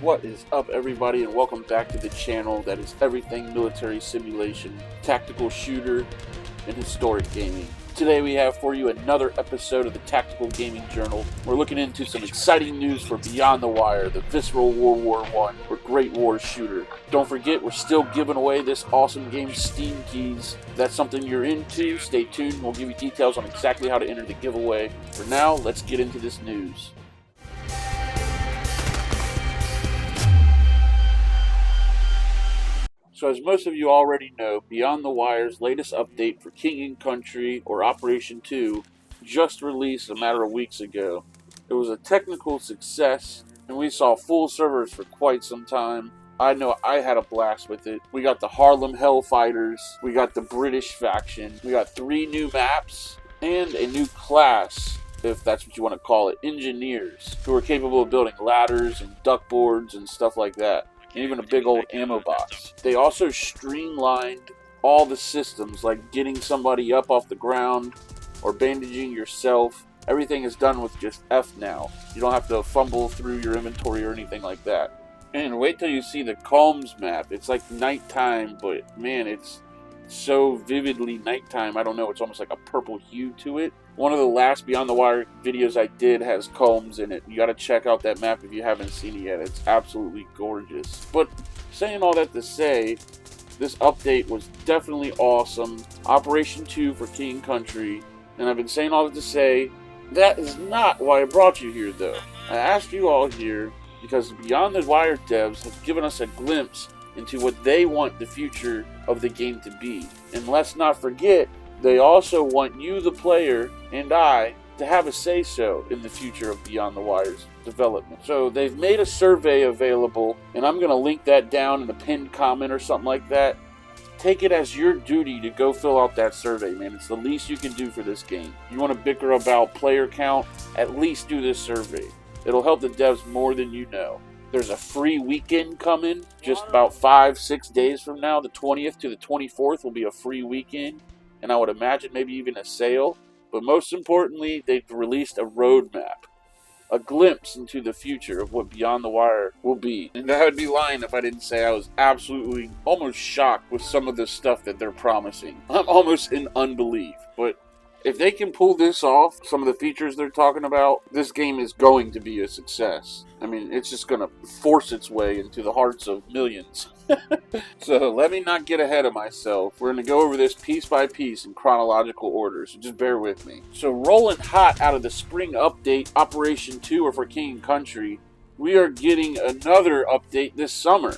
What is up, everybody, and welcome back to the channel that is everything military simulation, tactical shooter, and historic gaming. Today we have for you another episode of the Tactical Gaming Journal. We're looking into some exciting news for Beyond the Wire, the visceral World War I, or Great War shooter. Don't forget, we're still giving away this awesome game Steam keys. If that's something you're into, stay tuned. We'll give you details on exactly how to enter the giveaway. For now, let's get into this news. So as most of you already know, Beyond the Wire's latest update for King & Country, or Operation 2, just released a matter of weeks ago. It was a technical success, and we saw full servers for quite some time. I know I had a blast with it. We got the Harlem Hellfighters, we got the British faction, we got 3 new maps, and a new class, if that's what you want to call it, engineers, who are capable of building ladders and duckboards and stuff like that. And even a big old ammo box. They also streamlined all the systems, like getting somebody up off the ground or bandaging yourself. Everything is done with just F now. You don't have to fumble through your inventory or anything like that. And wait till you see the Combs map. It's like nighttime, but man, it's so vividly nighttime. I don't know, it's almost like a purple hue to it. One of the last Beyond the Wire videos I did has Combs in it. You gotta check out that map if you haven't seen it yet. It's absolutely gorgeous. But saying all that to say, this update was definitely awesome. Operation 2 for King & Country. And I've been saying all that to say, that is not why I brought you here though. I asked you all here because Beyond the Wire devs have given us a glimpse into what they want the future of the game to be. And let's not forget, they also want you, the player, and I, to have a say-so in the future of Beyond the Wire's development. So they've made a survey available, and I'm going to link that down in the pinned comment or something like that. Take it as your duty to go fill out that survey, man. It's the least you can do for this game. You want to bicker about player count, at least do this survey. It'll help the devs more than you know. There's a free weekend coming just about 5-6 days from now. The 20th to the 24th will be a free weekend. And I would imagine maybe even a sale. But most importantly, they've released a roadmap. A glimpse into the future of what Beyond the Wire will be. And I would be lying if I didn't say I was absolutely almost shocked with some of the stuff that they're promising. I'm almost in unbelief. But if they can pull this off, some of the features they're talking about, this game is going to be a success. I mean, it's just going to force its way into the hearts of millions. So let me not get ahead of myself. We're going to go over this piece by piece in chronological order, so just bear with me. So rolling hot out of the spring update, Operation 2 or for King & Country, we are getting another update this summer.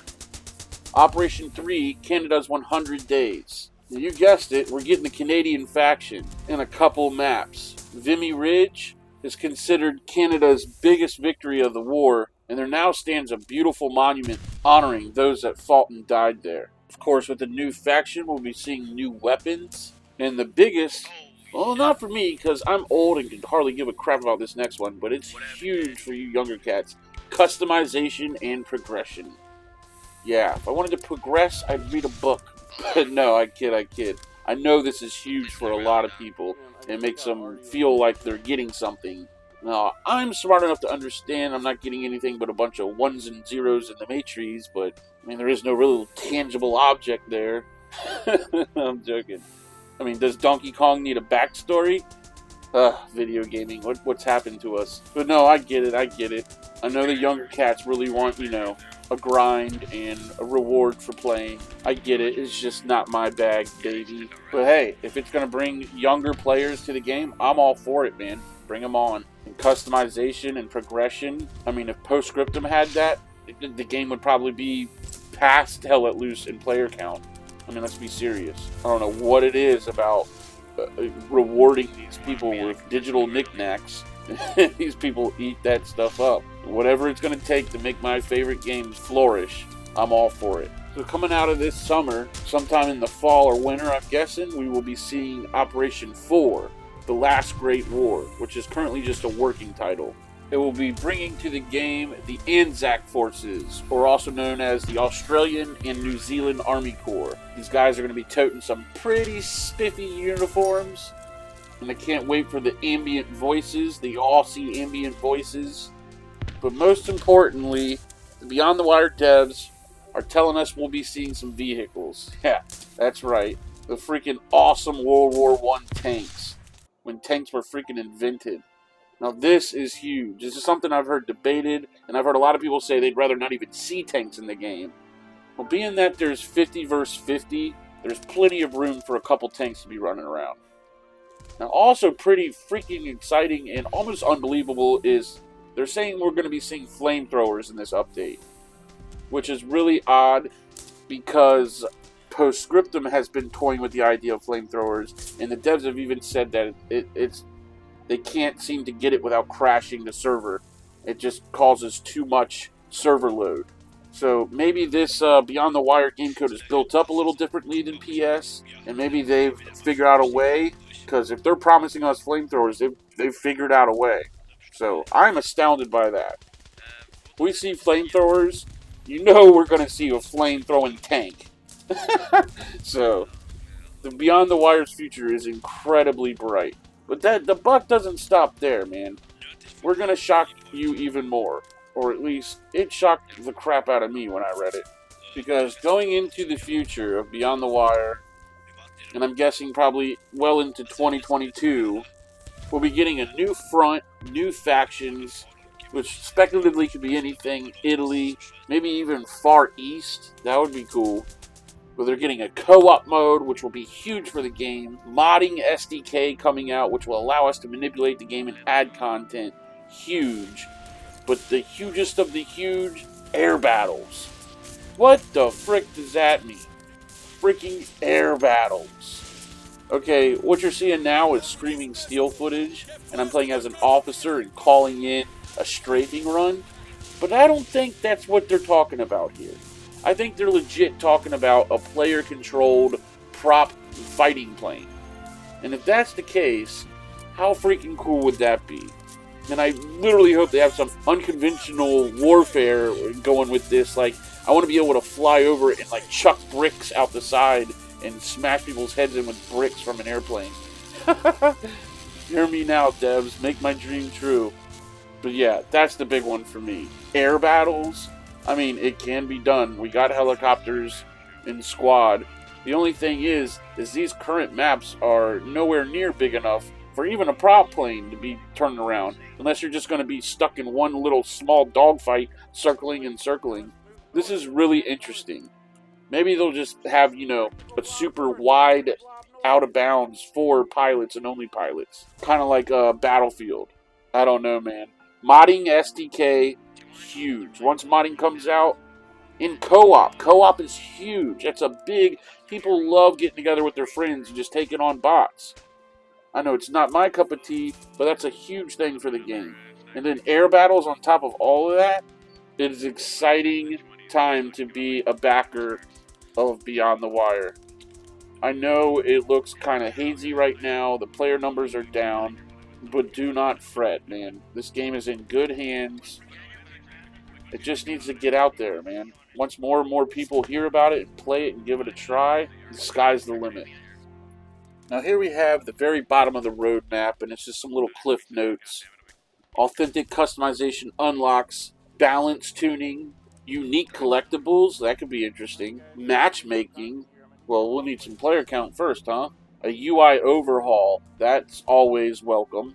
Operation 3, Canada's 100 Days. You guessed it, we're getting the Canadian faction in a couple maps. Vimy Ridge is considered Canada's biggest victory of the war, and there now stands a beautiful monument honoring those that fought and died there. Of course, with the new faction, we'll be seeing new weapons, and the biggest, well, not for me, because I'm old and can hardly give a crap about this next one, but it's huge for you younger cats. Customization and progression. Yeah, if I wanted to progress, I'd read a book. No, I kid. I know this is huge for a lot of people. It makes them feel like they're getting something. Now, I'm smart enough to understand I'm not getting anything but a bunch of ones and zeros in the matrix, but, I mean, there is no real tangible object there. I'm joking. I mean, does Donkey Kong need a backstory? Video gaming, what's happened to us? But no, I get it. I know the younger cats really want, a grind and a reward for playing. I get it, it's just not my bag, baby. But hey, if it's going to bring younger players to the game, I'm all for it, man. Bring them on. And customization and progression, I mean, if Postscriptum had that, the game would probably be past Hell Let Loose in player count. I mean, let's be serious. I don't know what it is about rewarding these people with digital knickknacks. These people eat that stuff up. Whatever it's going to take to make my favorite games flourish, I'm all for it. So coming out of this summer, sometime in the fall or winter, I'm guessing, we will be seeing Operation 4, The Last Great War, which is currently just a working title. It will be bringing to the game the Anzac Forces, or also known as the Australian and New Zealand Army Corps. These guys are going to be toting some pretty spiffy uniforms, and I can't wait for the ambient voices, the Aussie ambient voices. But most importantly, The Beyond the Wire devs are telling us we'll be seeing some vehicles. Yeah, that's right. The freaking awesome World War I tanks. When tanks were freaking invented. Now this is huge. This is something I've heard debated, and I've heard a lot of people say they'd rather not even see tanks in the game. Well, being that there's 50 versus 50, there's plenty of room for a couple tanks to be running around. Now also pretty freaking exciting and almost unbelievable is they're saying we're going to be seeing flamethrowers in this update. Which is really odd because Postscriptum has been toying with the idea of flamethrowers, and the devs have even said that they can't seem to get it without crashing the server. It just causes too much server load. So maybe this Beyond the Wire game code is built up a little differently than PS, and maybe they've figured out a way, because if they're promising us flamethrowers, they've figured out a way. So I'm astounded by that. If we see flamethrowers, you know we're going to see a flame-throwing tank. So, the Beyond the Wire's future is incredibly bright. But the buck doesn't stop there, man. We're going to shock you even more. Or at least, it shocked the crap out of me when I read it. Because going into the future of Beyond the Wire, and I'm guessing probably well into 2022, we'll be getting a new front, new factions, which speculatively could be anything, Italy, maybe even Far East. That would be cool. But they're getting a co-op mode, which will be huge for the game. Modding SDK coming out, which will allow us to manipulate the game and add content. Huge. But the hugest of the huge, air battles. What the frick does that mean? Freaking air battles. Okay, what you're seeing now is Screaming Steel footage, and I'm playing as an officer and calling in a strafing run, but I don't think that's what they're talking about here. I think they're legit talking about a player-controlled prop fighting plane. And if that's the case, how freaking cool would that be? And I literally hope they have some unconventional warfare going with this. Like, I want to be able to fly over it and like chuck bricks out the side and smash people's heads in with bricks from an airplane. Hear me now, devs. Make my dream true. But yeah, that's the big one for me. Air battles, I mean, it can be done. We got helicopters in squad. The only thing is these current maps are nowhere near big enough for even a prop plane to be turned around. Unless you're just going to be stuck in one little small dogfight, circling and circling. This is really interesting. Maybe they'll just have, you know, a super wide out of bounds for pilots and only pilots. Kind of like a Battlefield. I don't know, man. Modding SDK, huge. Once modding comes out, in co-op. Co-op is huge. That's a big... People love getting together with their friends and just taking on bots. I know it's not my cup of tea, but that's a huge thing for the game. And then air battles on top of all of that. It is exciting time to be a backer of Beyond the Wire. I know it looks kind of hazy right now. The player numbers are down. But do not fret, man. This game is in good hands. It just needs to get out there, man. Once more and more people hear about it and play it and give it a try, the sky's the limit. Now here we have the very bottom of the roadmap, and it's just some little cliff notes. Authentic customization unlocks, balance tuning, unique collectibles, that could be interesting. Matchmaking, well, we'll need some player count first, huh? A UI overhaul, that's always welcome.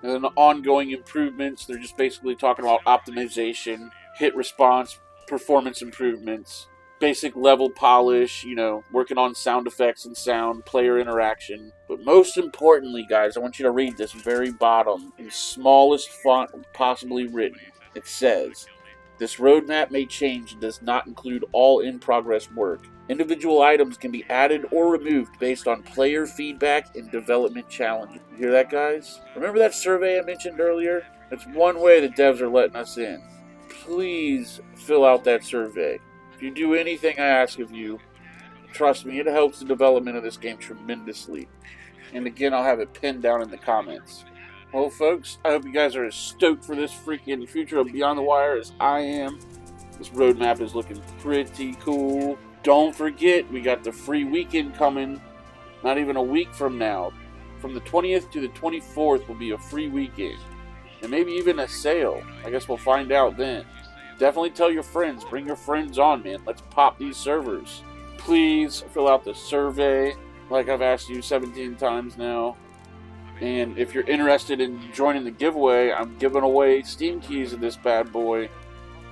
And then ongoing improvements, they're just basically talking about optimization, hit response, performance improvements, basic level polish, you know, working on sound effects and sound, player interaction. But most importantly, guys, I want you to read this very bottom in smallest font possibly written. It says, "This roadmap may change and does not include all in-progress work. Individual items can be added or removed based on player feedback and development challenges." You hear that, guys? Remember that survey I mentioned earlier? That's one way the devs are letting us in. Please fill out that survey. If you do anything I ask of you, trust me, it helps the development of this game tremendously. And again, I'll have it pinned down in the comments. Well, folks, I hope you guys are as stoked for this freaking future of Beyond the Wire as I am. This roadmap is looking pretty cool. Don't forget, we got the free weekend coming, not even a week from now. From the 20th to the 24th will be a free weekend. And maybe even a sale. I guess we'll find out then. definitely tell your friends. Bring your friends on, man. Let's pop these servers. Please fill out the survey like I've asked you 17 times now. And if you're interested in joining the giveaway, I'm giving away Steam keys of this bad boy.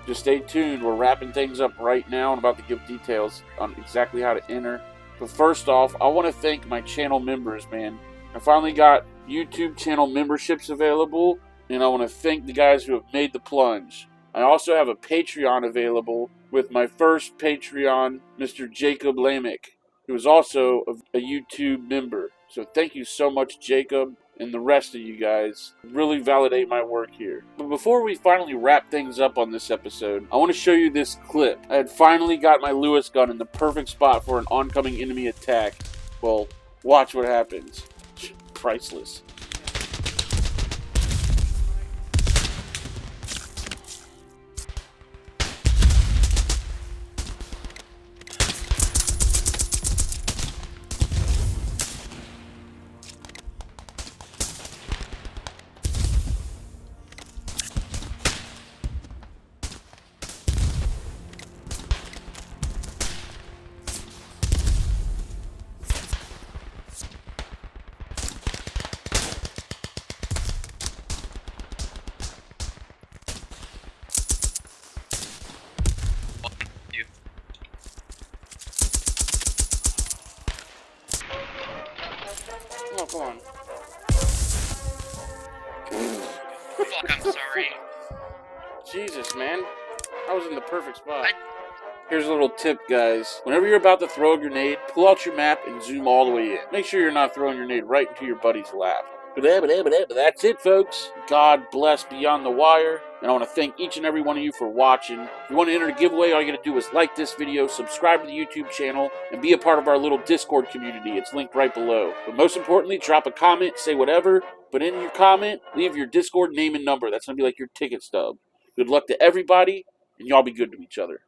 Just stay tuned. We're wrapping things up right now and about to give details on exactly how to enter. But first off, I want to thank my channel members, man. I finally got YouTube channel memberships available, and I want to thank the guys who have made the plunge. I also have a Patreon available with my first Patreon, Mr. Jacob Lamick, who is also a YouTube member. So thank you so much, Jacob, and the rest of you guys. Really validate my work here. But before we finally wrap things up on this episode, I want to show you this clip. I had finally got my Lewis gun in the perfect spot for an oncoming enemy attack. Well, watch what happens. Priceless. Oh, come on. Fuck, I'm sorry. Jesus, man. I was in the perfect spot. Here's a little tip, guys. Whenever you're about to throw a grenade, pull out your map and zoom all the way in. Make sure you're not throwing your grenade right into your buddy's lap. But that's it, folks. God bless Beyond the Wire. And I want to thank each and every one of you for watching. If you want to enter the giveaway, all you got to do is like this video, subscribe to the YouTube channel, and be a part of our little Discord community. It's linked right below. But most importantly, drop a comment, say whatever, but in your comment, leave your Discord name and number. That's going to be like your ticket stub. Good luck to everybody, and y'all be good to each other.